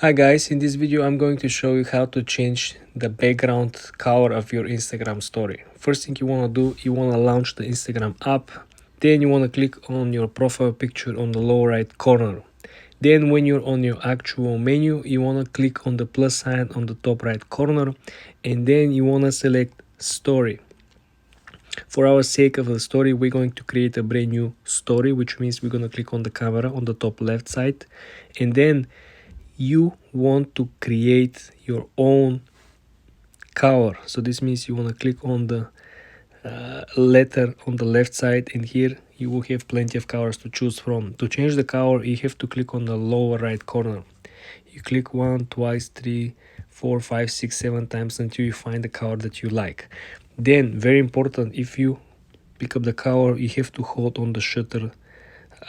Hi guys, in this video I'm going to show you how to change the background color of your Instagram story. First thing you want to do, you want to launch the Instagram app. Then you want to click on your profile picture on the lower right corner. Then when you're on your actual menu, you want to click on the plus sign on the top right corner, and then you want to select story. For our sake of the story, we're going to create a brand new story, which means we're going to click on the camera on the top left side, and then you want to create your own color. So this means you want to click on the letter on the left side, and here you will have plenty of colors to choose from. To change the color, you have to click on the lower right corner. You click 1, twice, 3, 4, 5, 6, 7 times until you find the color that you like. Then, very important, if you pick up the color, you have to hold on the shutter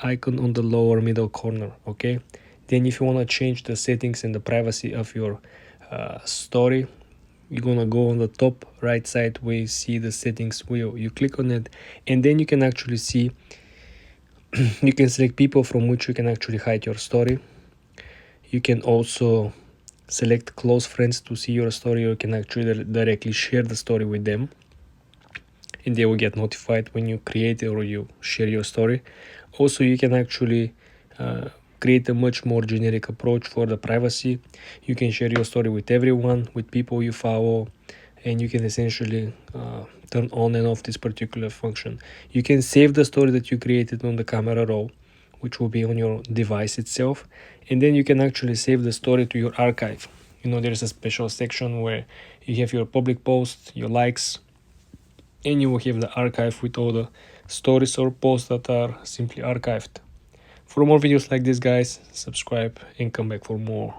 icon on the lower middle corner. Okay, then if you want to change the settings and the privacy of your story, you're gonna go on the top right side where you see the settings wheel. You click on it, and then you can actually see you can select people from which you can actually hide your story. You can also select close friends to see your story. You can actually directly share the story with them, and they will get notified when you create or you share your story. Also, you can actually create a much more generic approach for the privacy. You can share your story with everyone, with people you follow, and you can essentially turn on and off this particular function. You can save the story that you created on the camera roll, which will be on your device itself, and then you can actually save the story to your archive. There's a special section where you have your public posts, your likes, and you will have the archive with all the stories or posts that are simply archived. For more videos like this, guys, subscribe and come back for more.